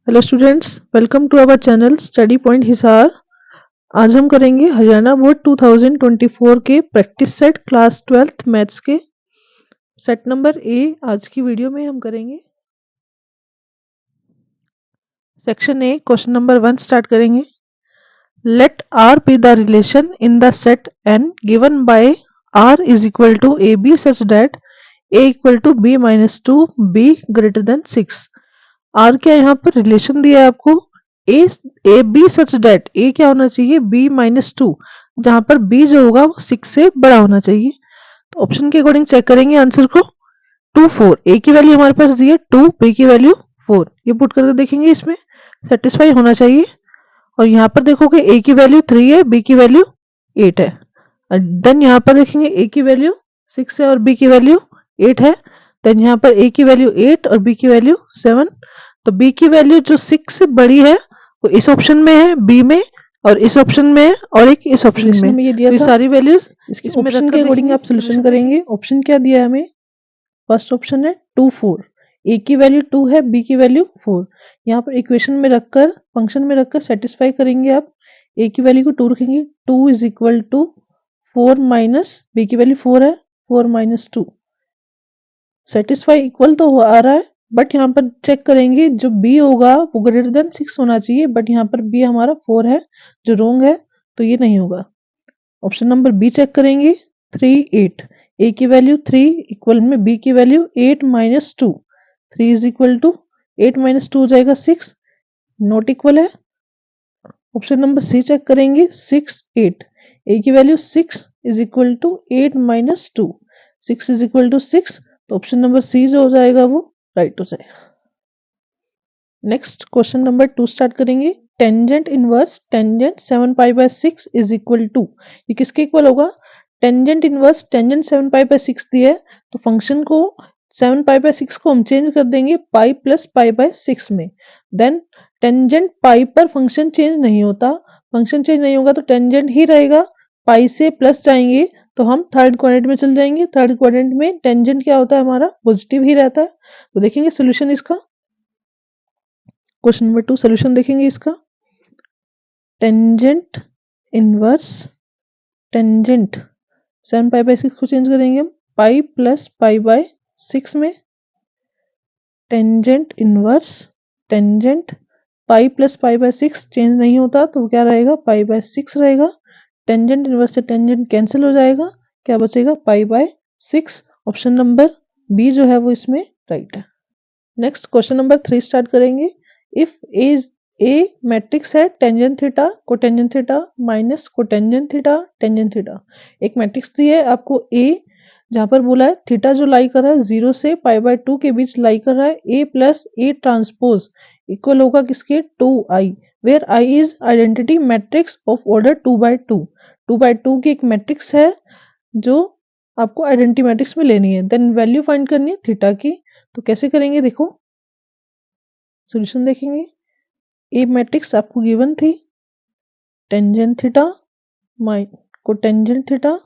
Hello students, welcome to our channel study point Hisar. आज हम करेंगे हरियाणा बोर्ड 2024 के practice set class 12th maths के सेट नंबर ए। आज की वीडियो में हम करेंगे section A, question number 1 start करेंगे। Let R be the relation in the set N given by R is equal to A B such that A equal to B minus 2 B greater than 6। R क्या यहाँ पर relation दिया है आपको, A B such date ए क्या होना चाहिए, B minus 2, जहां पर बी जो होगा वो 6 से बड़ा होना चाहिए। तो ऑप्शन के अकॉर्डिंग चेक करेंगे आंसर को। 2 4 ए की वैल्यू हमारे पास दी है 2, बी की वैल्यू 4, ये पुट करके देखेंगे इसमें सेटिस्फाई होना चाहिए। और यहाँ पर देखोगे ए की वैल्यू 3 है, बी की वैल्यू 8 है। देन यहाँ पर देखेंगे ए की वैल्यू 6 है और बी की वैल्यू 8 है। देन यहाँ पर ए की वैल्यू 8 और बी की वैल्यू 7। तो बी की वैल्यू जो 6 से बड़ी है वो इस ऑप्शन में है, बी में, और इस ऑप्शन में है, और एक इस ऑप्शन में। ये दिया था, सारी वैल्यूज इसमें ऑप्शन के अकॉर्डिंग आप सोल्यूशन करेंगे। ऑप्शन क्या दिया है हमें, फर्स्ट ऑप्शन है 2 4, ए की वैल्यू 2 है, बी की वैल्यू 4। यहाँ पर इक्वेशन में रखकर, फंक्शन में रखकर सेटिस्फाई करेंगे आप। ए की वैल्यू को 2 रखेंगे, 2 is equal to 4 minus, B की वैल्यू 4 है, 4 माइनस 2। सेटिस्फाई इक्वल तो आ रहा है, बट यहाँ पर चेक करेंगे जो बी होगा वो ग्रेटर देन 6 होना चाहिए, बट यहाँ पर बी हमारा 4 है जो रोंग है, तो ये नहीं होगा। ऑप्शन नंबर बी चेक करेंगे। 3 8, ए की वैल्यू 3 इक्वल में बी की value 8 minus 2, 3 is equal to 8 minus 2 हो जाएगा 6, नॉट इक्वल है। ऑप्शन नंबर सी चेक करेंगे। 6 8, ए की value 6 is equal to 8 minus 2, 6 is equal to 6, तो ऑप्शन नंबर सी जो हो जाएगा वो राइट हो जाएगा। नेक्स्ट क्वेश्चन नंबर 2 स्टार्ट करेंगे। Tangent inverse tangent 7 pi by 6 is equal to, ये किसके इक्वल होगा, tangent inverse tangent 7 pi by 6 दिया है, तो फंक्शन को 7 पाई बाय 6 को हम चेंज कर देंगे पाई प्लस पाई बाय 6 में। देन टेंजेंट पाई पर फंक्शन चेंज नहीं होता, फंक्शन चेंज नहीं होगा तो टेंजेंट ही रहेगा। पाई से प्लस जाएंगे तो हम थर्ड क्वाड्रेंट में चल जाएंगे, थर्ड क्वाड्रेंट में टेंजेंट क्या होता है हमारा, पॉजिटिव ही रहता है। तो देखेंगे सोल्यूशन इसका, क्वेश्चन नंबर 2 सोल्यूशन देखेंगे इसका। Tangent inverse tangent 7 pi by 6 को चेंज करेंगे हम पाई प्लस पाई बाय 6 में। Tangent inverse tangent pi plus pi by 6 change नहीं होता, तो क्या रहेगा, पाई बाय 6 रहेगा। टेंजेंट इनवर्स से टेंजेंट कैंसिल हो जाएगा, क्या बचेगा, pi by 6। Option number B जो है वो इसमें राइट है। नेक्स्ट क्वेश्चन नंबर 3 स्टार्ट करेंगे। इफ ए मैट्रिक्स है tangent theta cotangent theta minus cotangent theta tangent theta. एक मैट्रिक्स दी है आपको ए, जहां पर बोला है थीटा जो लाई कर रहा है 0 से पाई बाय 2 के बीच लाई कर रहा है, A plus A transpose equal होगा किसके, 2i, where I is identity matrix of order 2 by 2। 2 by 2 की एक मैट्रिक्स है जो आपको आइडेंटिटी मैट्रिक्स में लेनी है। देन वैल्यू फाइंड करनी है थीटा की, तो कैसे करेंगे, देखो सॉल्यूशन देखेंगे। ए मैट्रिक्स आपको गिवन थी, tangent theta cotangent theta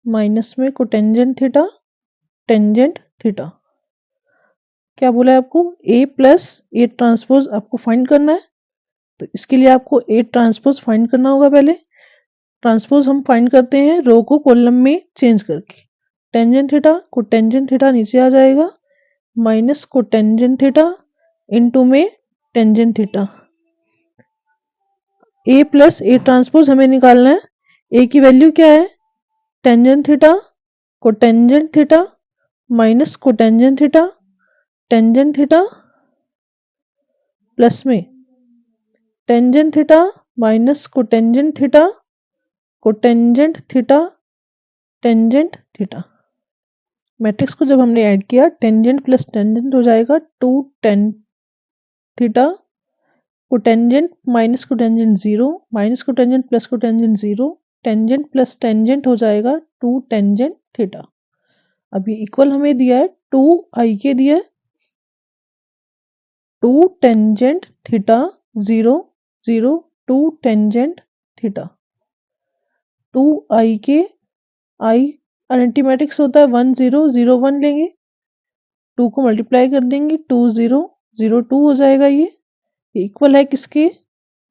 minus में कोटेंजेंट थीटा टेंजेंट थीटा। क्या बोला है आपको, ए प्लस ए ट्रांसपोज आपको फाइंड करना है, तो इसके लिए आपको ए ट्रांसपोज फाइंड करना होगा। पहले ट्रांसपोज हम फाइंड करते हैं रो को कॉलम में चेंज करके। टेंजेंट थीटा कोटेंजेंट थीटा नीचे आ जाएगा, माइनस कोटेंजेंट थीटा इनटू में tangent theta. A plus A transpose हमें निकालना है। ए की वैल्यू क्या है, tangent theta cotangent theta minus cotangent theta tangent theta plus में tangent theta minus cotangent theta cotangent theta tangent theta. Matrix को जब हमने ऐड किया टेंजेंट प्लस टेंजेंट हो जाएगा 2 tan theta, cotangent minus cotangent 0, minus cotangent plus cotangent 0, tangent plus tangent हो जाएगा 2 tangent theta. अभी इक्वल हमें दिया है 2i के दिया है, 2 tangent theta 0 0 2 tangent theta. 2i के i आइडेंटिटी मैट्रिक्स होता है 1 0 0 1 लेंगे, 2 को मल्टीप्लाई कर देंगे 2 0 0 2 हो जाएगा। ये इक्वल है किसके,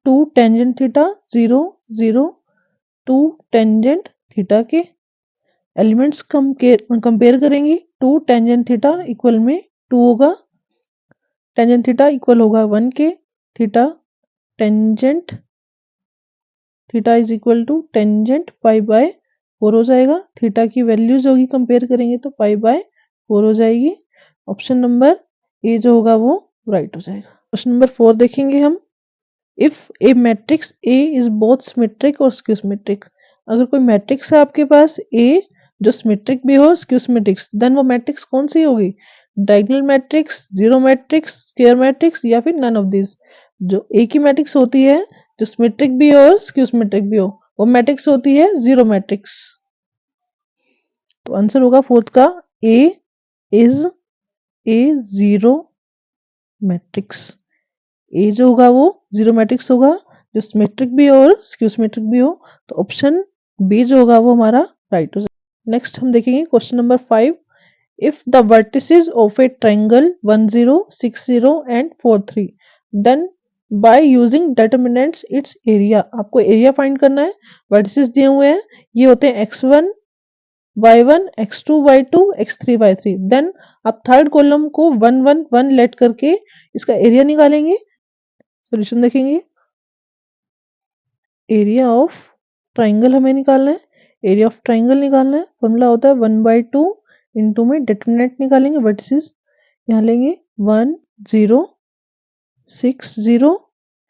2 टेंजेंट थीटा 0 0 2 टेंजेंट थीटा के। एलिमेंट्स कंपेयर करेंगे, 2 टेंजेंट थीटा इक्वल में 2 होगा, टेंजेंट थीटा इक्वल होगा 1 के, theta tangent theta is equal to tangent pi by 4 हो जाएगा। थीटा की वैल्यूज होगी, कंपेयर करेंगे तो पाई बाय 4 हो जाएगी। ऑप्शन नंबर ए जो होगा वो राइट हो जाएगा। क्वेश्चन नंबर 4 देखेंगे हम। If A matrix A is both symmetric और स्क्यू सिमेट्रिक, अगर कोई मैट्रिक्स है आपके पास ए जो सिमेट्रिक भी हो स्क्यू सिमेट्रिक, देन वो मैट्रिक्स कौन सी होगी, diagonal matrix, zero matrix, square matrix या फिर नन ऑफ दिस। जो ए की मैट्रिक्स होती है जो सिमेट्रिक भी हो और स्क्यू सिमेट्रिक भी हो, वो मैट्रिक्स होती है जीरो मैट्रिक्स। तो आंसर होगा फोर्थ का ए इज ए जीरो मैट्रिक्स। ए जो होगा वो जीरो मैट्रिक्स होगा जो सिमेट्रिक भी हो और स्क्यू सिमेट्रिक भी हो। तो ऑप्शन बी जो होगा वो हमारा राइट हो जाएगा। नेक्स्ट हम देखेंगे question number 5। If the vertices of a triangle 1 0 6 0 and 4 3, then by using determinants its area. आपको एरिया फाइंड करना है। वर्टिसेस दिए हुए हैं, ये होते हैं x1 y1 x2 y2 x3 y3। Then आप थर्ड कॉलम को 1 1 1 लेट करके इसका एरिया निकालेंगे। सॉल्यूशन देखेंगे। एरिया ऑफ ट्राइंगल हमें निकालना है, एरिया ऑफ ट्राइंगल निकालना है। फॉर्मूला होता है 1/2 इंटू में डिटरमिनेंट निकालेंगे, वर्टिसेस यहाँ लेंगे 1 0 6 0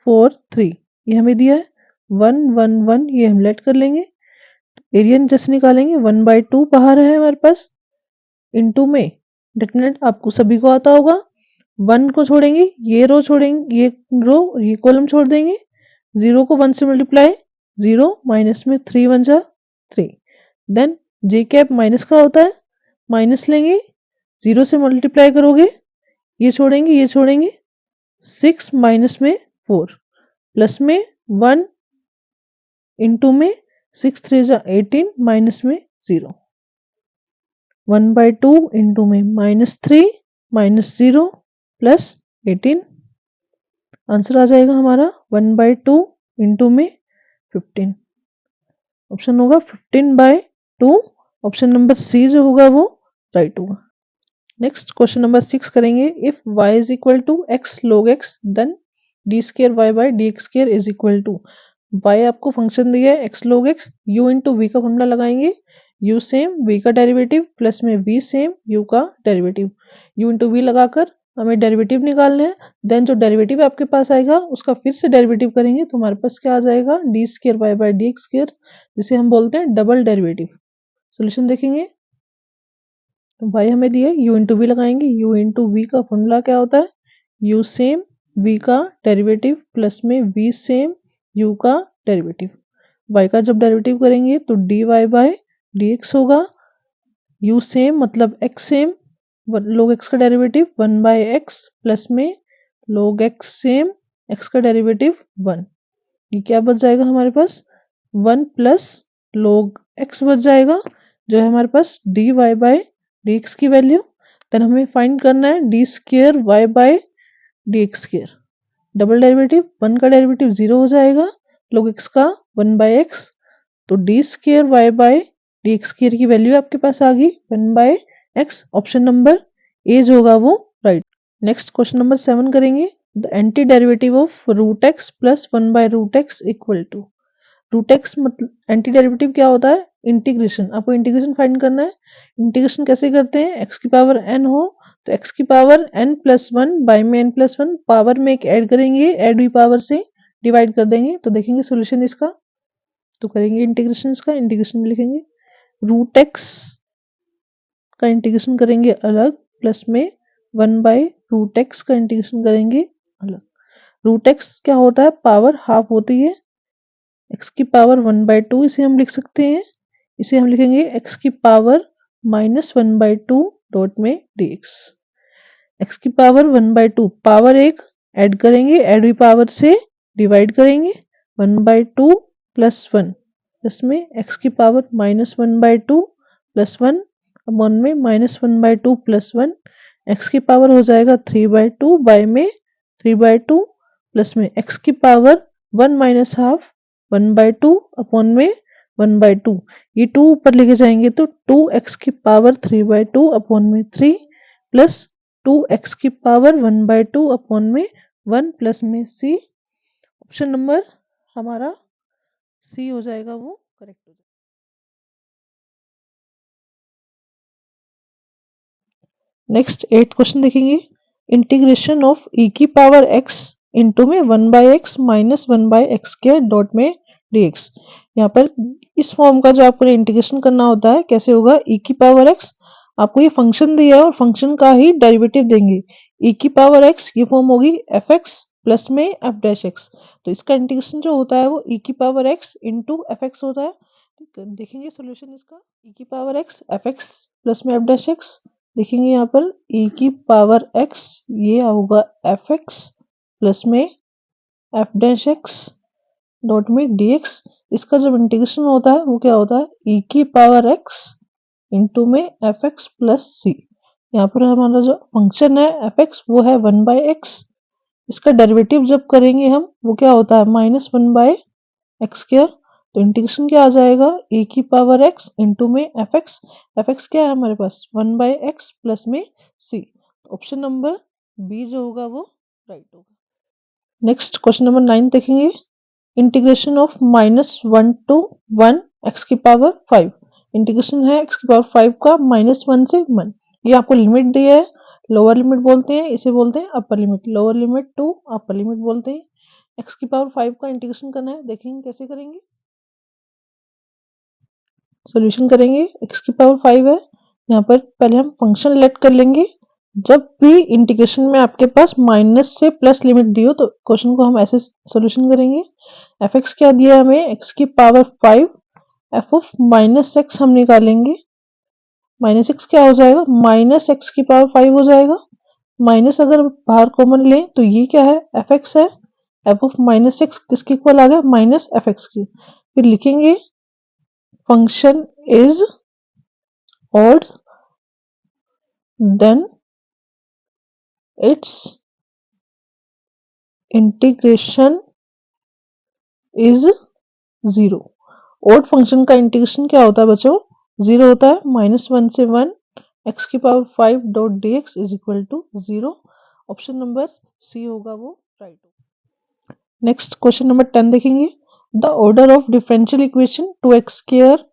4 3, ये हमें दिया है 1 1 1, ये हम लेट कर लेंगे। एरिया जैसे निकालेंगे 1/2 बाहर है हमारे पास, इंटू में डिटरमिनेंट आपको सभी को आता होगा। 1 को छोड़ेंगे, ये रो छोड़ेंगे, ये रो ये कॉलम छोड़ देंगे। 0 को 1 से मल्टीप्लाई, 0 माइनस में 3 1 जा 3। देन जे कैप माइनस का होता है, माइनस लेंगे, 0 से मल्टीप्लाई करोगे, ये छोड़ेंगे ये छोड़ेंगे, 6 माइनस में 4 प्लस में 1 इंटू में 6 3 जा 18 माइनस में 0। 1/2 इंटू में -3 -0 प्लस 18। आंसर आ जाएगा हमारा 1/2 इंटू में 15। ऑप्शन होगा 15/2। ऑप्शन नंबर सी जो होगा वो राइट होगा। नेक्स्ट क्वेश्चन नंबर 6 करेंगे। If y is equal to x log x, then D square Y by D x square is equal to, y आपको फंक्शन दिया है x log x, u into V का formula लगाएंगे, u same v का derivative plus में v same u का derivative, u into V लगाकर हमें डेरिवेटिव निकालना है। देन जो डेरिवेटिव आपके पास आएगा उसका फिर से डेरिवेटिव करेंगे तो हमारे पास क्या आ जाएगा, D square Y by D x square, जिसे हम बोलते हैं डबल डेरिवेटिव। सोल्यूशन देखेंगे। तो y हमें दिया है, u इंटू वी लगाएंगे, u इंटू वी का फॉर्मूला क्या होता है, u सेम v का डेरिवेटिव प्लस में v सेम u का डेरिवेटिव। y का जब डेरिवेटिव करेंगे तो dy बाय dx होगा, u सेम मतलब x सेम, log x का डेरिवेटिव 1/x प्लस में log x सेम x का डेरिवेटिव 1। ये क्या बच जाएगा हमारे पास, 1 प्लस log x बच जाएगा जो है हमारे पास dy बाय dx की वैल्यू। देन हमें फाइंड करना है d square y by d x square. Double derivative 1 का डेरिवेटिव 0 हो जाएगा, log x का 1/x, तो d square y by d x square की वैल्यू आपके पास आ गई 1/x। ऑप्शन नंबर ए जो होगा वो राइट। नेक्स्ट क्वेश्चन नंबर 7 करेंगे। The anti derivative of root x plus 1/√x equal to, root x मतलब एंटी डेरिवेटिव क्या होता है, इंटीग्रेशन। आपको इंटीग्रेशन फाइंड करना है। इंटीग्रेशन कैसे करते हैं, x की पावर n हो तो x की पावर n+1 बाय में n+1, पावर में एक ऐड करेंगे, ऐड हुई पावर से डिवाइड कर देंगे तो देखेंगे सोल्यूशन इसका। तो करेंगे इंटीग्रेशन इसका, इंटीग्रेशन में लिखेंगे रूट एक्स का इंटीग्रेशन करेंगे अलग, प्लस में 1/√x का इंटीग्रेशन करेंगे अलग। रूट एक्स क्या होता है, पावर हाफ होती है, x की पावर 1/2 इसे हम लिख सकते हैं, इसे हम लिखेंगे x की पावर -1/2 डॉट में dx। x की पावर 1/2, पावर एक ऐड करेंगे, ऐड हुई पावर से डिवाइड करेंगे, 1/2 प्लस 1 इसमें x की पावर -1/2 प्लस 1 अपॉन में -1/2 प्लस 1 x की पावर हो जाएगा 3/2 बाय में 3/2 प्लस में x की पावर 1 माइनस हाफ 1/2 अपॉन में 1/2, ये 2 ऊपर लेके जाएंगे तो 2x की पावर 3/2 अपॉन में 3 प्लस 2x की पावर 1/2 अपॉन में 1 प्लस में c। ऑप्शन नंबर हमारा सी हो जाएगा, वो करेक्ट हो जाएगा। नेक्स्ट 8th क्वेश्चन देखेंगे। इंटीग्रेशन ऑफ e की पावर x इंटू में 1/x minus 1/x square dot में dx। यहाँ पर इस फॉर्म का जो आपको इंटीग्रेशन करना होता है कैसे होगा, e की पावर x आपको ये फंक्शन दिया है और फंक्शन का ही डेरिवेटिव देंगे। e की पावर x ये फॉर्म होगी fx प्लस में f डैश x, तो इसका इंटीग्रेशन जो होता है वो e की पावर x इंटू fx होता है। देखेंगे सोल्यूशन इसका, e की पावर x fx प्लस में f डैश x, देखेंगे यहाँ पर e की पावर x ये होगा fx प्लस में f डैश x डॉट में dx। इसका जब इंटीग्रेशन होता है वो क्या होता है, e की पावर x इंटू में fx प्लस c। यहाँ पर हमारा जो फंक्शन है fx वो है 1/x, इसका डेरिवेटिव जब करेंगे हम वो क्या होता है माइनस 1/x स्क्वायर, तो इंटीग्रेशन क्या आ जाएगा e की पावर x इंटू में fx क्या है हमारे पास 1/x प्लस में c। ऑप्शन नंबर बी जो होगा वो राइट होगा। नेक्स्ट क्वेश्चन नंबर 9 देखेंगे। इंटीग्रेशन ऑफ -1 to 1 x की पावर 5, इंटीग्रेशन है x की पावर 5 का -1 से 1। ये आपको लिमिट दिया है, लोअर लिमिट बोलते हैं, इसे बोलते हैं upper limit, lower limit to upper limit बोलते हैं। x की पावर 5 का इंटीग्रेशन करना है, देखेंगे कैसे करेंगे। सॉल्यूशन करेंगे, x की पावर 5 है, यहाँ पर पहले हम फंक्शन लेट कर लेंगे। जब भी इंटीग्रेशन में आपके पास माइनस से प्लस लिमिट दी हो तो क्वेश्चन को हम ऐसे सॉल्यूशन करेंगे। fx क्या दिया है हमें, x की power 5, f of minus x हम निकालेंगे, माइनस एक्स क्या हो जाएगा माइनस एक्स की पावर 5 हो जाएगा। माइनस अगर बाहर कॉमन लें तो ये क्या है fx है, f ऑफ माइनस एक्स किसके इक्वल आ गया माइनस fx की। फिर लिखेंगे function is odd then its integration is 0। odd function का इंटीग्रेशन क्या होता है बच्चों, 0 होता है, -1 से 1 x की power 5 dot dx is equal to 0। Option number C होगा वो राइट होगा। नेक्स्ट क्वेश्चन नंबर 10 देखेंगे। The order of differential equation 2x square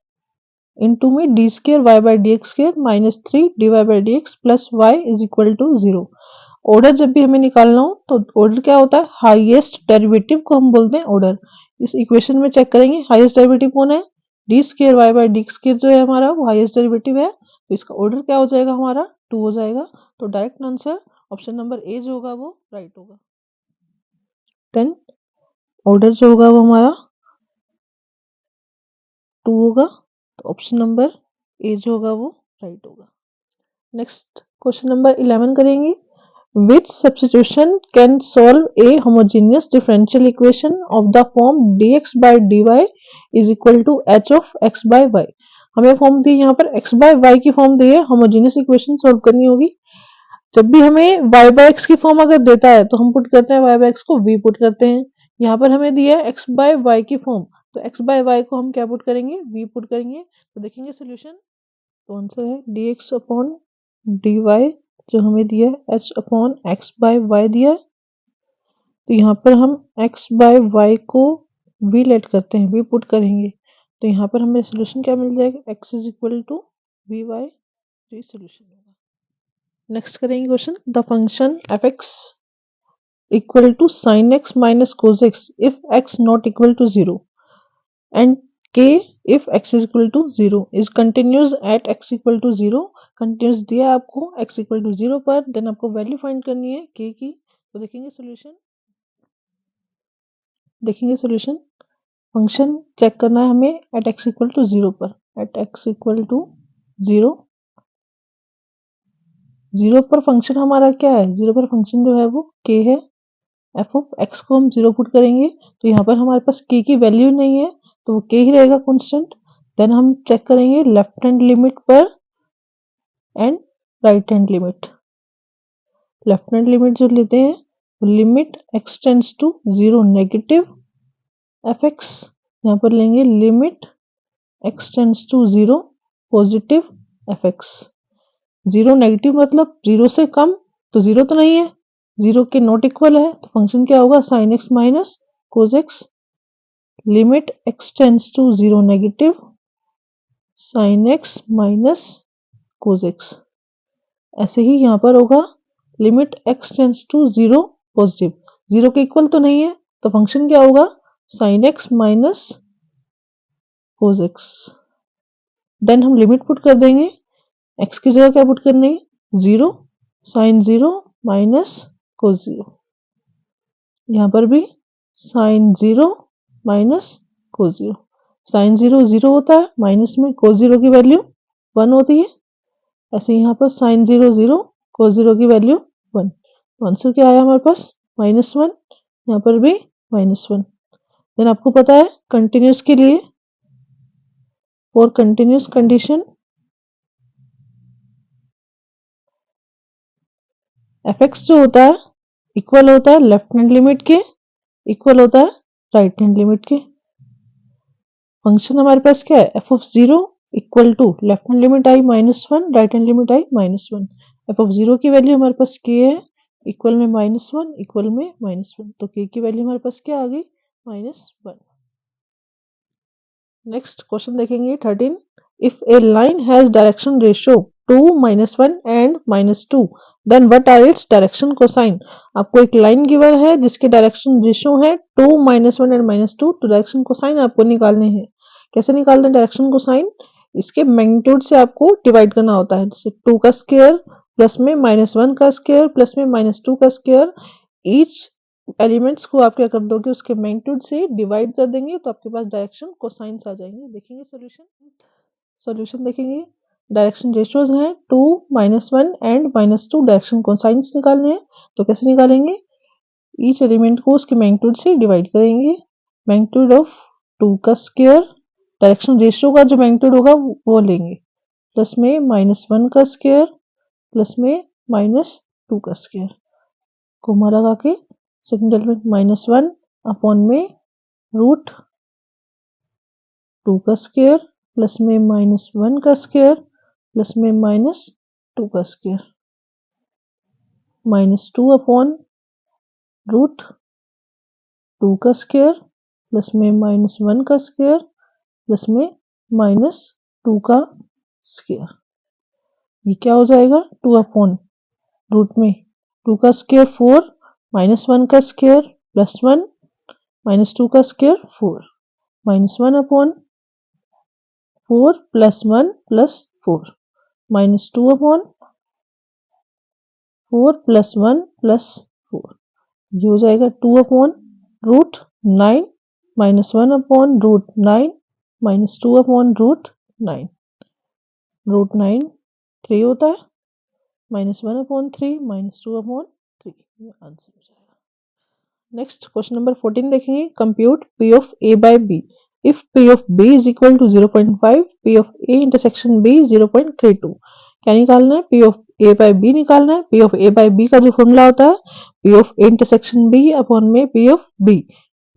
into में D square Y by D X square minus 3 D Y by D X plus Y is equal to 0। Order जब भी हमें निकालना हो तो order क्या होता है, हाईएस्ट डेरिवेटिव को हम बोलते हैं ऑर्डर। इस इक्वेशन में चेक करेंगे हाईएस्ट डेरिवेटिव कौन है, d square Y by d square जो है हमारा वो हाईएस्ट डेरिवेटिव है, तो इसका ऑर्डर क्या हो जाएगा हमारा 2 हो जाएगा। तो direct answer option number A जो होगा वो राइट होगा। 10 ऑर्डर जो होगा वो हमारा 2 होगा, तो ऑप्शन नंबर ए जो होगा वो राइट होगा। नेक्स्ट क्वेश्चन नंबर 11 करेंगे। Which substitution can solve a homogeneous differential equation of the form dx by dy is equal to h of x by y। हमें फॉर्म दी यहाँ पर x by y की form दी है, homogeneous equation solve करनी होगी। जब भी हमें y by x की फॉर्म अगर देता है तो हम पुट करते हैं y by x को v पुट करते हैं। यहाँ पर हमें दिया है x by y की फॉर्म, तो x by y को हम क्या पुट करेंगे v पुट करेंगे। तो देखेंगे सोल्यूशन, तो आंसर है dx अपॉन dy जो हमें दिया है h upon x by y दिया है, तो यहाँ पर हम x बाय वाई को v लेट करते हैं, v पुट करेंगे, तो यहाँ पर हमें सोल्यूशन क्या मिल जाएगा x is equal to v y, तो ये सोल्यूशन होगा। नेक्स्ट करेंगे question. The function f x equal to sine x minus cos x if x not equal to 0 and k if x is equal to 0 is continuous at x equal to 0। Continuous दिया आपको x equal to 0 पर, then आपको value find करनी है k की। तो देखेंगे solution, देखेंगे सोल्यूशन, फंक्शन चेक करना है हमें एट x equal to 0 पर, एट x equal to 0, 0 पर फंक्शन हमारा क्या है, 0 पर फंक्शन जो है वो k है, f ऑफ x को हम 0 पुट करेंगे, तो यहाँ पर हमारे पास k की वैल्यू नहीं है तो वो k ही रहेगा कांस्टेंट। देन हम चेक करेंगे लेफ्ट हैंड लिमिट पर and right hand limit, left hand limit जो लेते हैं limit x tends to 0 negative fx, यहाँ पर लेंगे limit x tends to 0 positive fx। 0 negative मतलब 0 से कम, तो 0 तो नहीं है, 0 के नॉट इक्वल है, तो फंक्शन क्या होगा sin x minus cos x। Limit x tends to 0 negative sin x minus cos x। ऐसे ही यहाँ पर होगा limit x tends to 0 positive, 0 के इक्वल तो नहीं है, तो फंक्शन क्या होगा sin x minus cos x। Then हम लिमिट पुट कर देंगे, x की जगह क्या पुट करनी है 0 sin 0 माइनस cos 0, यहाँ पर भी sin 0 माइनस cos 0। sin 0 0 होता है, माइनस में cos 0 की वैल्यू 1 होती है, ऐसे यहाँ पर sin 0 0 cos 0 की वैल्यू 1। आंसर क्या आया हमारे पास -1, यहाँ पर भी -1। देन आपको पता है कंटिन्यूस के लिए फॉर कंटिन्यूस कंडीशन fx जो होता है इक्वल होता है लेफ्ट हैंड लिमिट के, इक्वल होता है राइट हैंड लिमिट के। फंक्शन हमारे पास क्या है f of 0 equal to left hand limit आई -1 राइट हैंड लिमिट आई -1। f ऑफ 0 की वैल्यू हमारे पास k है, इक्वल में -1 इक्वल में -1, तो k की वैल्यू हमारे पास क्या आ गई -1। नेक्स्ट क्वेश्चन देखेंगे 13। If a line has direction ratio 2 -1 and -2 then what are its direction cosine. आपको एक लाइन गिवन है जिसके डायरेक्शन रेशियो है 2 -1 एंड -2, तो डायरेक्शन कोसाइन आपको निकालने हैं। कैसे निकालते हैं डायरेक्शन कोसाइन, इसके मैग्नीट्यूड से आपको डिवाइड करना होता है, जैसे 2 का स्क्वायर प्लस में -1 का स्क्वायर प्लस में -2 का स्क्वायर, ईच एलिमेंट्स को आप क्या कर दोगे उसके मैग्नीट्यूड से डिवाइड कर देंगे, तो आपके पास डायरेक्शन कोसाइंस आ जाएंगे। देखेंगे सॉल्यूशन देखेंगे, डायरेक्शन रेशियोज हैं 2 -1 एंड -2, डायरेक्शन कोसाइंस निकालने हैं, तो कैसे निकालेंगे, ईच एलिमेंट को उसके मैग्नीट्यूड से डिवाइड करेंगे। मैग्नीट्यूड ऑफ 2 का स्क्वायर, डायरेक्शन रेशियो का जो मैग्नीट्यूड होगा वो लेंगे, प्लस में -1 का स्क्वायर प्लस में -2 का स्क्वायर, कोमा लगा के सेकंड एलिमेंट -1 अपॉन में रूट 2 का स्क्वायर प्लस में -1 का स्क्वायर प्लस में -2 का स्क्वायर, -2 अपॉन रूट 2 का स्क्वायर प्लस में -1 का स्क्वायर प्लस में -2 का स्क्वायर। ये क्या हो जाएगा 2 अपॉन रूट में 2 का स्क्वायर 4, -1 का स्क्वायर +1 -2 का स्क्वायर 4, -1 अपॉन 4 + 1 + 4, -2 अपॉन 4 + 1 + 4, ये हो जाएगा 2 upon root 9 -1 upon root 9 -2 upon root 9, root 9 3 होता है, -1 अपॉन 3 -2 अपॉन 3, ये आंसर हो जाएगा। नेक्स्ट क्वेश्चन नंबर 14 देखेंगे, compute P of A by B if P of B is equal to 0.5, P of A intersection B 0.32। क्या निकालना है, P of A by B निकालना है। P of A by B का जो formula होता है P of A intersection B upon में P of B,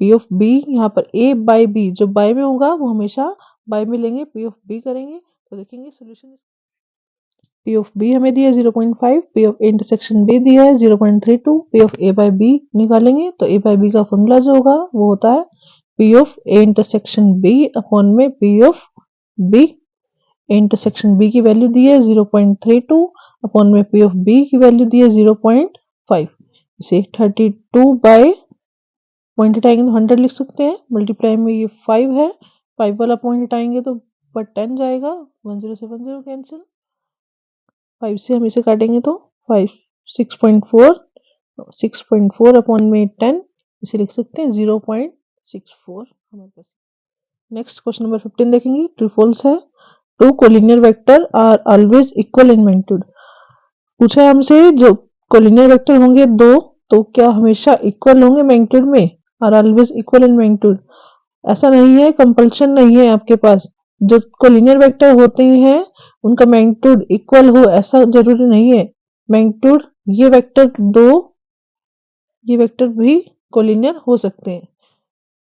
P of B यहाँ पर A by B जो बाय में होगा वो हमेशा बाय में लेंगे, P of B करेंगे, तो देखेंगे सोल्यूशन। P of B हमें दिया 0.5, P of A intersection B दिया है 0.32, P of A by B निकालेंगे, तो A by B का फॉर्मूला जो होगा वो होता है P of A intersection B upon में P of B। A intersection B की वैल्यू दी है 0.32 अपॉन में P of B की वैल्यू दी है 0.5। इसे 32 बाय पॉइंट हटाएंगे तो 100 लिख सकते हैं, मल्टीप्लाई में ये 5 है, 5 वाला पॉइंट हटाएंगे तो पर 10 जाएगा, 10 से 10 कैंसिल, 5 से हम इसे काटेंगे तो 5 6.4 अपॉन में 10, इसे लिख सकते हैं 0.64 हमारे पास। नेक्स्ट क्वेश्चन नंबर 15 देखेंगे, ट्रू फॉल्स है, 2 collinear vector are always equal in magnitude. पूछा है हमसे जो कोलिनियर वेक्टर होंगे 2 तो क्या हमेशा इक्वल होंगे मैग्नीट्यूड में, are always equal in magnitude. ऐसा नहीं है, कंपल्शन नहीं है आपके पास, जो कोलिनियर वेक्टर होते हैं उनका मैग्नीट्यूड इक्वल हो ऐसा जरूरी नहीं है। मैग्नीट्यूड ये वेक्टर भी कोलिनियर हो सकते हैं,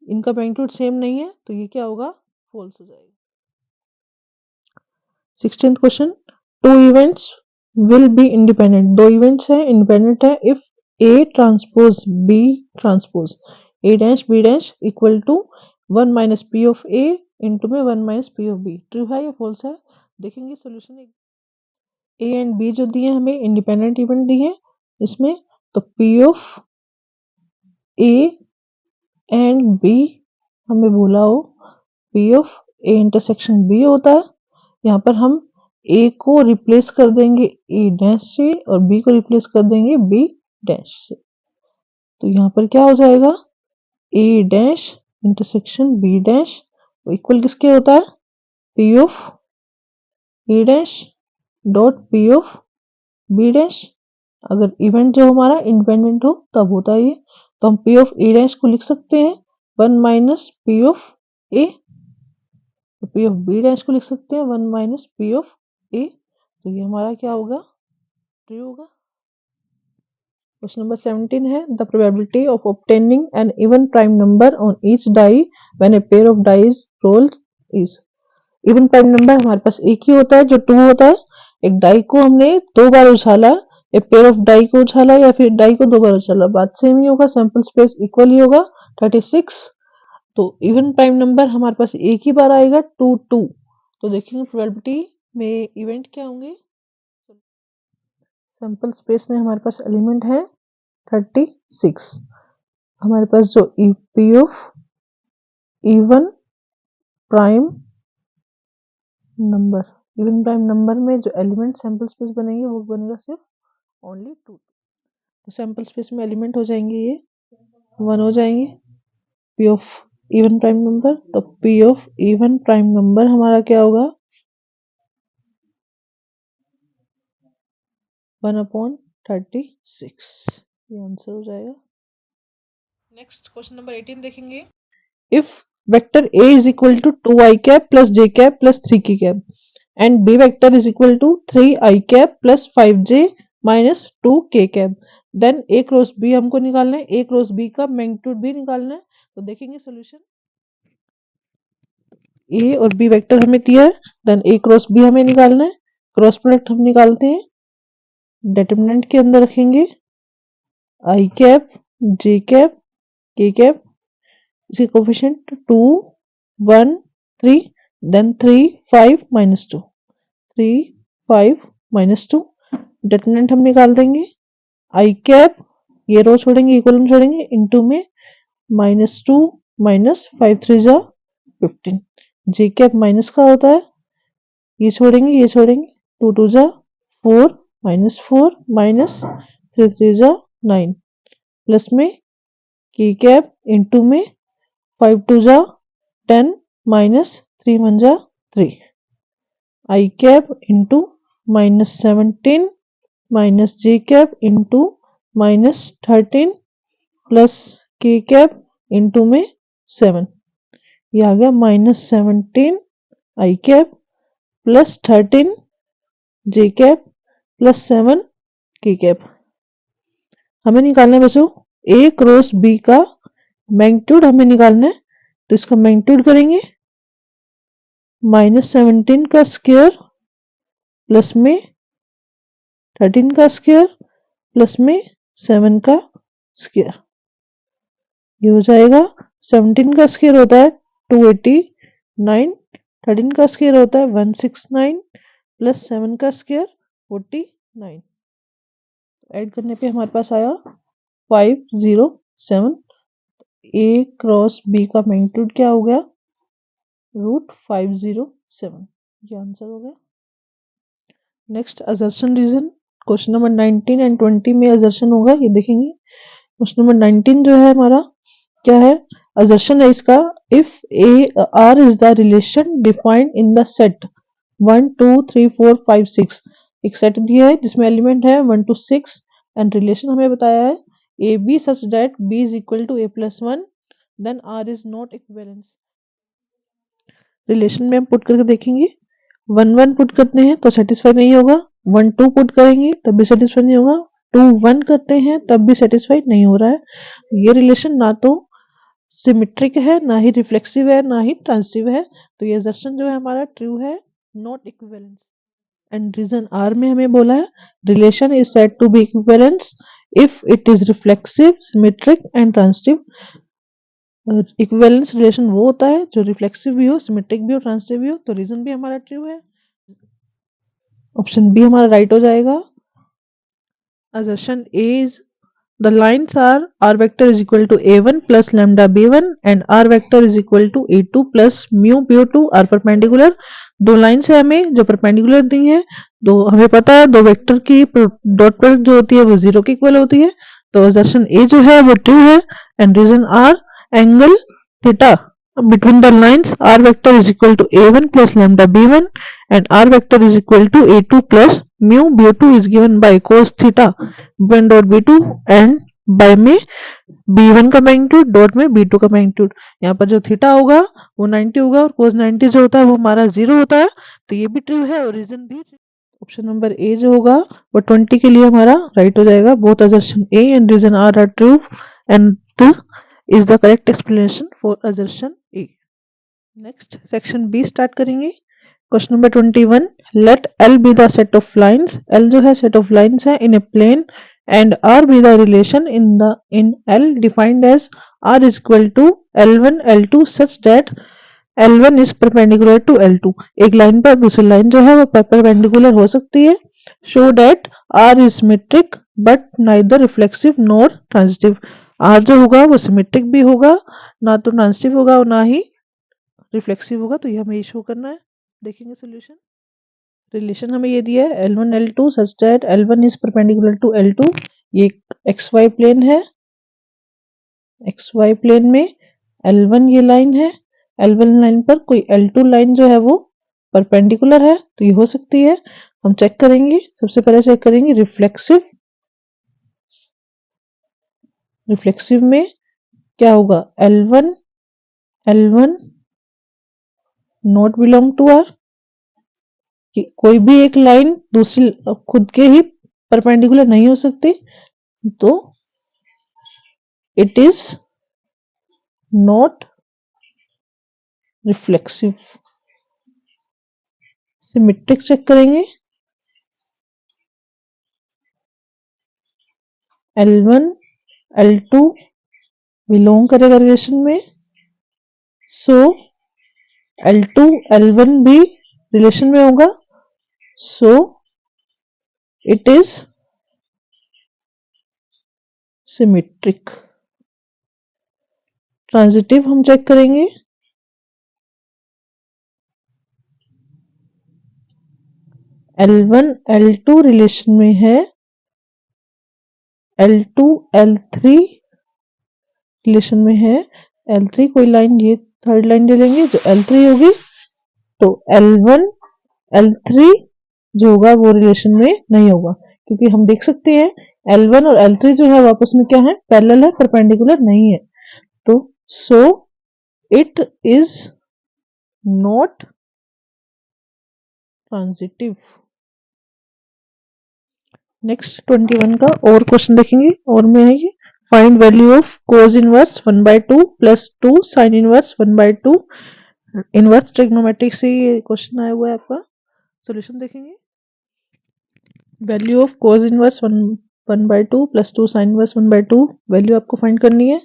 इनका मैग्नीट्यूड सेम नहीं है, तो ये क्या होगा, फॉल्स हो जाएगा। 16th question, two events will be independent, दो इवेंट्स हैं इंडिपेंडेंट है if A transpose B transpose A dash B dash equal to 1 minus P of A into में 1 minus P of B. True है या false है, देखेंगे solution. A and B जो दिए हमें इंडिपेंडेंट इवेंट दिए हैं इसमें, तो P of A and B हमें बोला हो P of A intersection B होता है। यहाँ पर हम ए को रिप्लेस कर देंगे ए डैश से और बी को रिप्लेस कर देंगे बी डैश से, तो यहाँ पर क्या हो जाएगा, A dash intersection B dash equal किसके होता है, P of A dash dot P of B dash. अगर इवेंट जो हमारा इंडिपेंडेंट हो तब होता है ये, तो हम पी ऑफ ए डैश को लिख सकते हैं 1 माइनस पी ऑफ ए, तो पी ऑफ बी डैश को लिख सकते हैं 1 माइनस पी ऑफ ए, तो ये हमारा क्या होगा, ट्रू होगा। क्वेश्चन नंबर 17 है, the probability of obtaining an even prime number on each die when a pair of dice rolled is. Even prime number हमारे पास एक ही होता है जो 2 होता है, एक डाई को हमने 2 बार उछाला, एक पेयर ऑफ डाई को उछाला या फिर डाई को 2 बार उछाला, बात सेम ही होगा, सैंपल स्पेस इक्वल ही होगा 36। तो इवन प्राइम नंबर हमारे पास एक ही बार आएगा 2 2, तो देखेंगे प्रोबेबिलिटी में इवेंट क्या होंगे। सैंपल स्पेस में हमारे पास एलिमेंट है 36, हमारे पास जो P of even prime number में जो एलिमेंट सैंपल स्पेस बनेंगे वो बनेगा सिर्फ ओनली 2, तो सैंपल स्पेस में एलिमेंट हो जाएंगे ये 1 हो जाएंगे P of even prime number, तो P of even prime number हमारा क्या होगा 1/36, ये आंसर हो जाएगा। नेक्स्ट क्वेश्चन नंबर 18 देखेंगे, if vector a is equal to 2i cap plus j cap plus 3k cap and b vector is equal to 3i cap plus 5j minus 2k cap, then a cross b हमको निकालना है, a cross b का magnitude भी निकालना है, तो देखेंगे solution. ए और बी वेक्टर हमें दिया है, देन ए क्रॉस बी हमें निकालना है, क्रॉस प्रोडक्ट हम निकालते हैं, डिटरमिनेंट के अंदर रखेंगे i cap j cap k cap, इसके coefficient 2 1 3, then 3 5 minus 2, 3 5 minus 2, determinant हम निकाल देंगे आई कैप, ये रो छोड़ेंगे इक्वल छोड़ेंगे इनटू में -2 माइनस 5 3 जा 15, जे कैप माइनस का होता है, ये छोड़ेंगे 2 2 जा 4 माइनस 3 3 जा 9 प्लस में के कैप इनटू में 5 2 जा 10 माइनस 3 1 जा 3, आई कैप इंटू -17 माइनस जे कैप इंटू -13 प्लस के कैप इंटू में 7, ये आ गया -17 आई कैप प्लस 13 जे कैप प्लस 7 के कैप। हमें निकालना है बच्चों ए क्रॉस बी का मैग्नीट्यूड हमें निकालना है, तो इसका मैग्नीट्यूड करेंगे -17 का स्क्वायर प्लस में 13 का स्क्वायर प्लस में 7 का स्क्वायर, ये हो जाएगा 17 का स्क्वायर होता है 289, 13 का स्क्वायर होता है 169 प्लस 7 का स्क्वायर 49, ऐड करने पे हमारे पास आया 507, ए क्रॉस बी का मैग्नीट्यूड क्या हो गया √507, ये आंसर हो गया। Next assertion reason, question number 19 and 20 में असर्शन होगा, ये देखेंगे। क्वेश्चन नंबर 19 जो है हमारा क्या है, असर्शन है इसका, if A R is the relation defined in the set 1 2 3 4 5 6, एक सेट दिया है जिसमें एलिमेंट है 1 to 6 एंड रिलेशन हमें बताया है a B such that b is equal to a+1, then R is not equivalence. Relation में हम पुट करके देखेंगे, 1 1 पुट करते हैं तो सेटिस्फाई नहीं होगा, 1 2 पुट करेंगे तब भी सेटिस्फाई नहीं होगा, 2 1 करते हैं तब भी सेटिस्फाइड नहीं हो रहा है। ये रिलेशन ना तो सिमेट्रिक है, ना ही रिफ्लेक्सिव है, ना ही ट्रांसिटिव है, तो ये assertion जो है हमारा ट्रू है, not equivalence. And reason R में हमें बोला है relation is said to be equivalence if it is reflexive, symmetric and transitive. Equivalence relation वो होता है जो रिफ्लेक्सिव भी हो, सिमेट्रिक भी हो, ट्रांसिटिव भी हो, तो रीजन भी हमारा ट्रू है। ऑप्शन बी हमारा राइट हो जाएगा। Assertion A is the lines are r vector is equal to a1 plus lambda b1 and r vector is equal to a2 plus mu b2 are perpendicular। दो lines है हमें जो perpendicular दी है, दो हमें पता है दो वेक्टर की डॉट प्रोडक्ट जो होती है वो 0 के इक्वल होती है, तो assertion A जो है वो ट्रू है। And reason R angle theta between the lines r vector is equal to a1 plus lambda b1 and r vector is equal to a2 plus mu b2 is given by cos theta b1 dot b2 and by में b1 का magnitude dot में b2 का magnitude. यहाँ पर जो theta होगा वो 90 होगा और cos 90 जो होता है वो हमारा 0 होता है, तो ये भी ट्रू है और रीजन भी। ऑप्शन नंबर ए जो होगा वो 20 के लिए हमारा राइट हो जाएगा। Both assertion A and reason R are true and is the correct explanation for assertion A। Next section B start करेंगे। Question number 21, let L be the set of lines। L जो है set of lines है in a plane and R be the relation in L defined as R is equal to L1 L2 such that L1 is perpendicular to L2। एक line पर दूसरी line जो है वो perpendicular हो सकती है। Show that R is symmetric but neither reflexive nor transitive। R जो होगा वो सिमेट्रिक भी होगा, ना तो ट्रांसिटिव होगा और ना ही रिफ्लेक्सिव होगा, तो ये हमें ये शो करना है। देखेंगे सॉल्यूशन। रिलेशन हमें ये दिया है L1 L2 such that L1 is perpendicular to L2। ये XY प्लेन है, XY प्लेन में L1 ये लाइन है, L1 लाइन पर कोई L2 लाइन जो है वो परपेंडिकुलर है, तो ये हो सकती है। हम चेक करेंगे, सबसे पहले चेक करेंगे रिफ्लेक्सिव। रिफ्लेक्सिव में क्या होगा, L1 not belong to are. कोई भी एक लाइन दूसरी खुद के ही परपेंडिकुलर नहीं हो सकती, तो it is not reflexive. Symmetric check करेंगे, L1 L2 बिलोंग करेगा रिलेशन में, सो L2 L1 भी रिलेशन में होगा, so it is symmetric. Transitive हम चेक करेंगे, L1 L2 रिलेशन में है, L2 L3 रिलेशन में है। L3 कोई लाइन ये थर्ड लाइन ले लेंगे जो L3 होगी, तो L1 L3 जो होगा वो रिलेशन में नहीं होगा, क्योंकि हम देख सकते हैं L1 और L3 जो है आपस में क्या है, पैरेलल है, परपेंडिकुलर नहीं है, तो so it is not transitive. Next 21 का और क्वेश्चन देखेंगे, और में है ये find value of cos inverse 1/2 plus 2 sine inverse 1/2। Inverse trigonometric से ये क्वेश्चन आया हुआ है आपका। सॉल्यूशन देखेंगे, value of cos inverse 1/2 plus 2 sine inverse 1/2 value आपको फाइंड करनी है।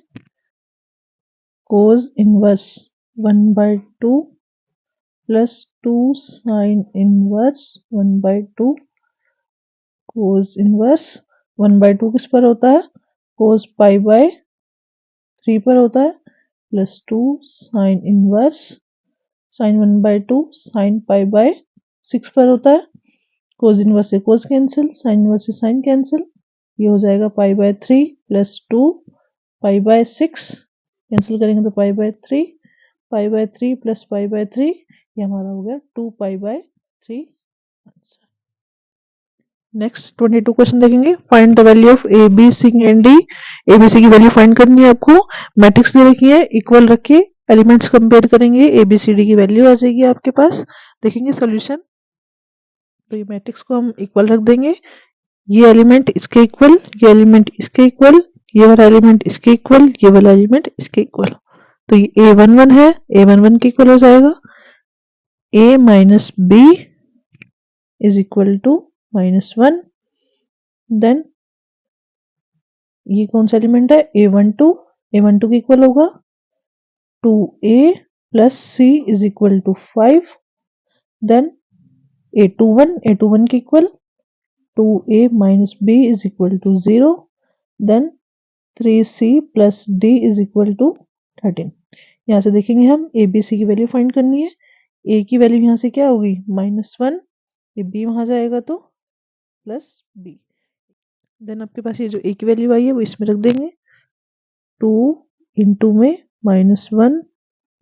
Cos inverse 1/2 plus 2 sine inverse 1/2। Cos inverse 1/2 किस पर होता है, कोस π/3 पर होता है, plus 2 sine inverse sine 1/2 sine π/6 पर होता है। कोस इनवर्स से कोस कैंसिल, साइन इनवर्स से साइन कैंसिल, ये हो जाएगा π/3 प्लस 2 π/6 कैंसिल करेंगे तो π/3, π/3 प्लस π/3 ये हमारा हो गया 2 π/3 आंसर। नेक्स्ट 22 क्वेश्चन देखेंगे, find the value of a b c and d. A b c की वैल्यू फाइंड करनी है आपको। मैट्रिक्स दे रखी है, इक्वल रख के एलिमेंट्स कंपेयर करेंगे, ए बी सी डी की वैल्यू आ जाएगी आपके पास। देखेंगे सॉल्यूशन, तो ये मैट्रिक्स को हम इक्वल रख देंगे, ये एलिमेंट इसके इक्वल, ये एलिमेंट इसके इक्वल, ये वाला एलिमेंट इसके इक्वल, ये वाला एलिमेंट इसके इक्वल। तो ये a11 है, a11 के इक्वल हो जाएगा। a minus b is equal to -1। देन ये कौन सा एलिमेंट है, a12, a12 के इक्वल होगा 2a plus c is equal to 5। Then a21 के equal 2a minus b is equal to 0। Then 3c plus d is equal to 13। यहाँ से देखेंगे हम a b c की वैल्यू फाइंड करनी है। a की वैल्यू यहाँ से क्या होगी, -1, ये b वहां जाएगा तो प्लस b। देन आपके पास ये जो a की वैल्यू आई है वो इसमें रख देंगे, 2 इंटू में -1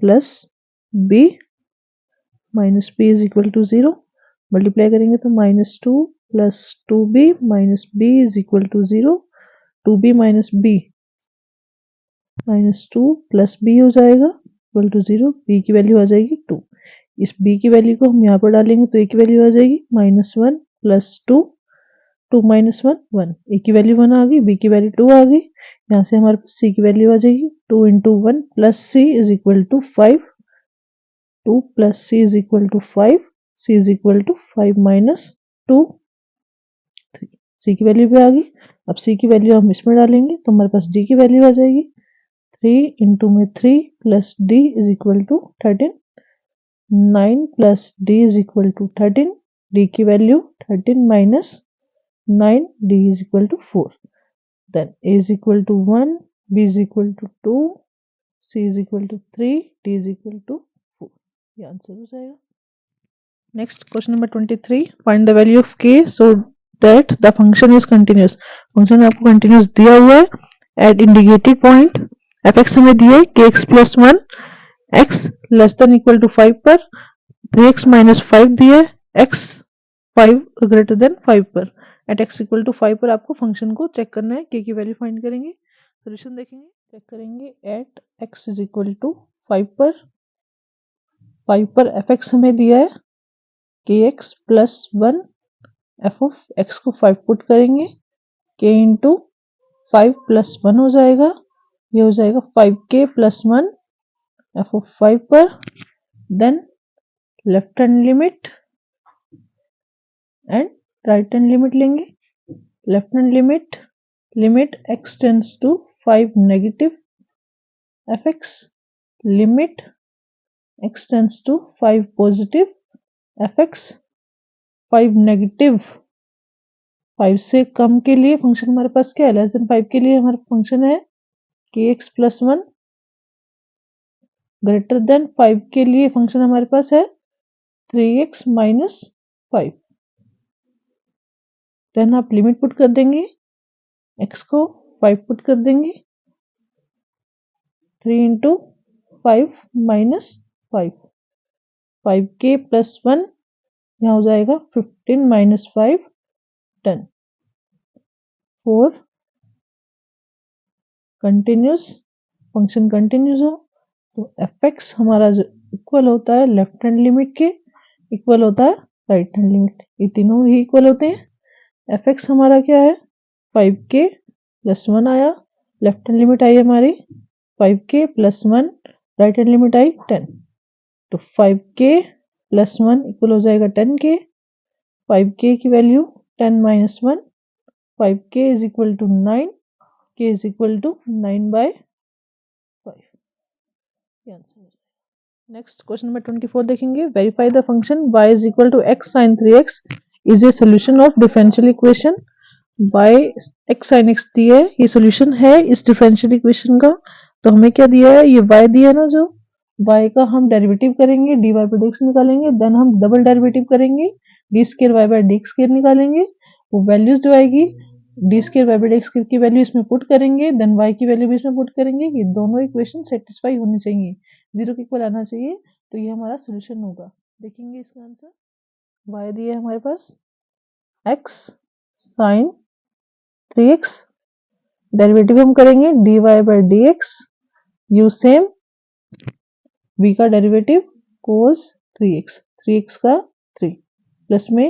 plus b, minus b is equal to 0। Multiply करेंगे तो -2 plus 2b minus b is equal to 0। 2b minus b -2 plus b हो जाएगा इक्वल टू 0। b की वैल्यू आ जाएगी 2। इस b की वैल्यू को हम यहाँ पर डालेंगे तो a की वैल्यू आ जाएगी -1 प्लस 2, 2 माइनस 1 1, a की वैल्यू 1 आ गई, b की वैल्यू 2 आ गई। यहाँ से हमारे पास c की वैल्यू आ जाएगी 2 into 1 plus c is equal to 5। 2 plus c is equal to 5, c is equal to 5 minus 2, 3। c की वैल्यू भी आ गई। अब c की वैल्यू हम इसमें डालेंगे तो हमारे पास d की वैल्यू आ जाएगी 3 इंटू में 3 plus d is equal to 13। 9 plus d is equal to 13। d की value 13 minus 9, d is equal to 4। Then a is equal to 1, b is equal to 2, c is equal to 3, d is equal to 4। ये answer हो जाएगा। Next question number 23, find the value of k so that the function is continuous. Function आपको continuous दिया हुआ है eight indicated point. fx हमें दिया है kx plus 1 x less than equal to 5 पर, 3x माइनस 5 दिया है x 5 ग्रेटर देन 5 पर। एट x इक्वल टू 5 पर आपको फंक्शन को चेक करना है, k की वैल्यू फाइंड करेंगे, सोल्यूशन देखेंगे, चेक करेंगे। At x is equal to 5 पर, 5 पर fx हमें दिया है kx plus 1, f of x को 5 पुट करेंगे, k इंटू 5 प्लस 1 हो जाएगा, ये हो जाएगा 5k प्लस 1 f ऑफ 5 पर। Then left hand limit and right hand limit लेंगे। Left hand limit, limit x tends to 5 negative fx, limit x tends to 5 positive fx। 5 negative, 5 से कम के लिए फंक्शन हमारे पास क्या है, लेस देन 5 के लिए हमारा फंक्शन है kx प्लस 1। ग्रेटर देन 5 के लिए फंक्शन हमारे पास है 3x माइनस 5। देन आप लिमिट पुट कर देंगे, x को 5 पुट कर देंगे, 3 इंटू 5 माइनस 5, 5k प्लस 1, यहाँ हो जाएगा 15 माइनस 5 10। 4 कंटिन्यूस, फंक्शन कंटिन्यूस हो तो fx हमारा जो इक्वल होता है लेफ्ट हैंड लिमिट के, इक्वल होता है राइट हैंड लिमिट, ये तीनों ही इक्वल होते हैं। fx हमारा क्या है 5k प्लस 1 आया, लेफ्ट हैंड लिमिट आई हमारी 5k plus 1, right hand limit आई 10। तो 5k प्लस 1 इक्वल हो जाएगा 10k। 5k की value 10 minus 1, 5k is equal to 9, k is equal to 9/5। Next question number 24 देखेंगे, verify the function y is equal to x sin 3x is a solution of differential equation. y x sin x दिया है, ये solution है इस differential equation का। तो हमें क्या दिया है, ये y दिया है ना, जो y का हम डेरिवेटिव करेंगे, dy by dx निकालेंगे, देन हम डबल डेरिवेटिव करेंगे, d square y by dx square निकालेंगे, वो वैल्यूज जो आएगी d square Y by x की वैल्यू इसमें पुट करेंगे, देन y की वैल्यू भी इसमें पुट करेंगे। ये दोनों इक्वेशन सेटिस्फाई होनी चाहिए, 0 के इक्वल आना चाहिए, तो ये हमारा सोल्यूशन होगा। देखेंगे इसका आंसर, y दिया है हमारे पास x sin 3x, डेरिवेटिव हम करेंगे dy by dx, u same, v का डेरिवेटिव cos 3x, 3x का 3 प्लस में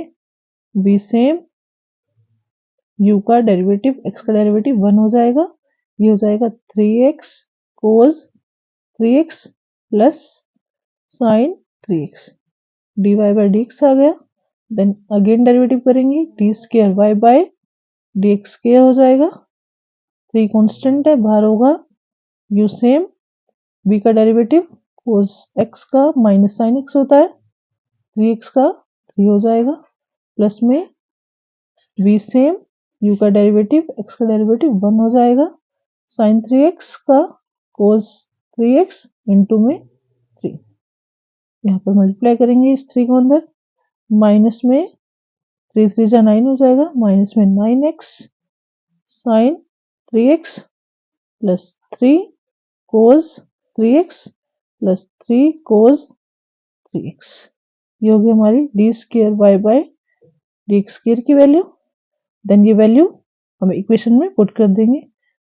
v सेम u का डेरिवेटिव x का डेरिवेटिव 1 हो जाएगा, ये हो जाएगा 3x cos 3x plus sine 3x, dy by dx आ गया। देन अगेन डेरिवेटिव करेंगे, d square Y by dx square हो जाएगा, 3 कांस्टेंट है बाहर होगा, u सेम, v का डेरिवेटिव cos x का माइनस साइन x होता है, 3x का 3 हो जाएगा, प्लस में v सेम, u का डेरिवेटिव x का डेरिवेटिव 1 हो जाएगा, साइन 3x का cos 3x इंटू में 3, यहाँ पर मल्टीप्लाई करेंगे इस 3 को अंदर, माइनस में 3 3 जा 9 हो जाएगा, माइनस में 9x sine 3x plus 3 cos 3x plus 3 cos 3x, ये हो गई हमारी D square Y by D square की वैल्यू। देन ये वैल्यू हम इक्वेशन में पुट कर देंगे,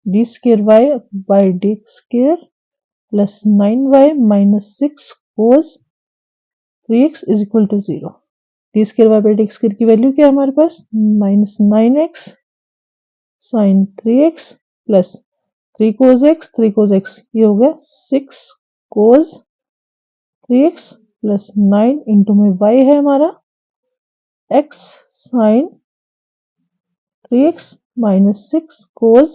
D square Y by D square plus 9y minus 6 cos 3x is equal to 0। D square Y by D square की value क्या है हमारे पास, minus 9x sine 3x plus 3 cos x, ये हो गया 6 cos 3x प्लस 9 इंटू में y है हमारा x sine 3x minus 6 cos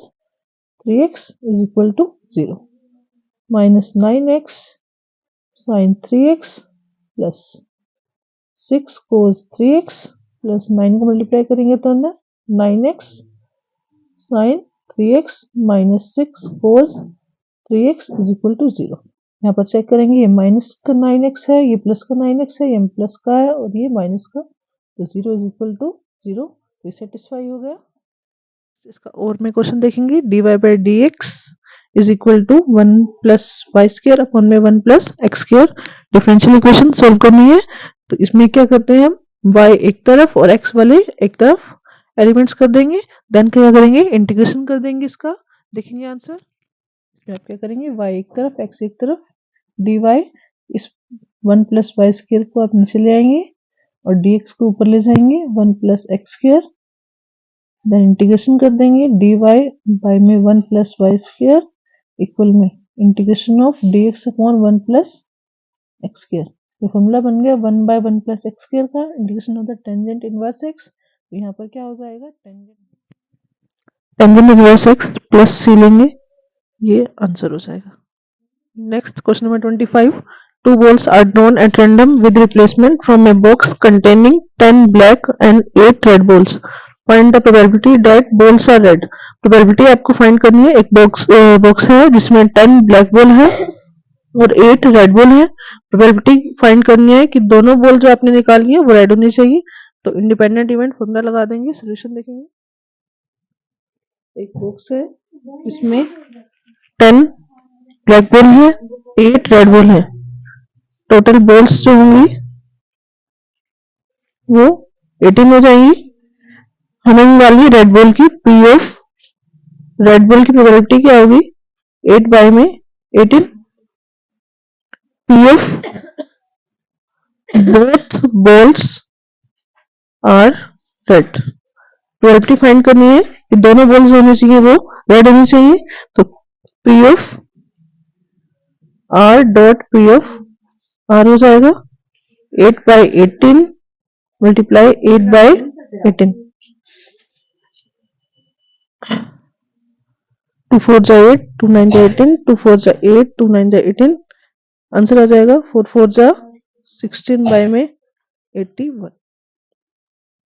3x is equal to 0, minus 9x sine 3x plus 6 cos 3x plus 9 को मल्टीप्लाई करेंगे तो अंदर 9x sine 3x minus 6 cos 3x is equal to 0। यहाँ पर check करेंगे, ये माइनस का 9x है, ये प्लस का 9x है, ये प्लस का है और ये माइनस का, तो 0 इज इक्वल टू 0, तो सेटिस्फाई हो गया। इसका और में क्वेश्चन देखेंगे, dy by D x is equal to 1 plus y square upon में 1 plus x square, differential equation solve करनी है। तो इसमें क्या करते हैं हम, y एक तरफ और x वाले एक तरफ एलिमेंट्स कर देंगे, देन क्या करेंगे, इंटीग्रेशन कर देंगे इसका, देखेंगे आंसर। इसमें आप क्या करेंगे, y एक तरफ x एक तरफ, dy इस 1 प्लस वाई स्क्र को आप नीचे ले आएंगे और dx को ऊपर ले जाएंगे 1 plus x square, then integration कर देंगे, dy बाय में 1 प्लस वाई स्क्र इक्वल में integration of dx upon 1 plus x square. ये फॉर्मूला बन गया 1 बाय 1 प्लस एक्स स्क्र का, integration of the tangent inverse x, तो यहाँ पर क्या हो जाएगा, tangent inverse x plus c लेंगे, ये आंसर हो जाएगा। Next question number 25, 2 balls are drawn at random with replacement from a box containing 10 black and 8 red balls. Find the probability that balls are red. Probability आपको find करनी है, एक box है जिसमें 10 ब्लैक बॉल है और 8 रेड बॉल है। Probability find करनी है कि दोनों बॉल जो आपने निकाली है वो रेड होनी चाहिए, तो इंडिपेंडेंट इवेंट फॉर्मूला लगा देंगे, सोल्यूशन देखेंगे। एक बॉक्स है इसमें 10 ब्लैक बॉल है, 8 रेड बॉल है, टोटल बॉल्स जो होंगी वो 18 हो जाएंगी। हमें निकालनी रेड बॉल की, पी ऑफ रेड बॉल की प्रोबेबिलिटी क्या होगी, 8 बाय में 18, P of both balls are red. Probability find करनी है कि दोनों बॉल्स होने चाहिए वो रेड होनी चाहिए, तो P of R dot P of R हो जाएगा 8 बाई 18 मल्टीप्लाई 8 बाई 18, 2 4 जा 8, 2 9 जा 18, 2 4 जा 8, 2 9 जा 18, आंसर आ जाएगा 4 4 जा 16 बाई में 81।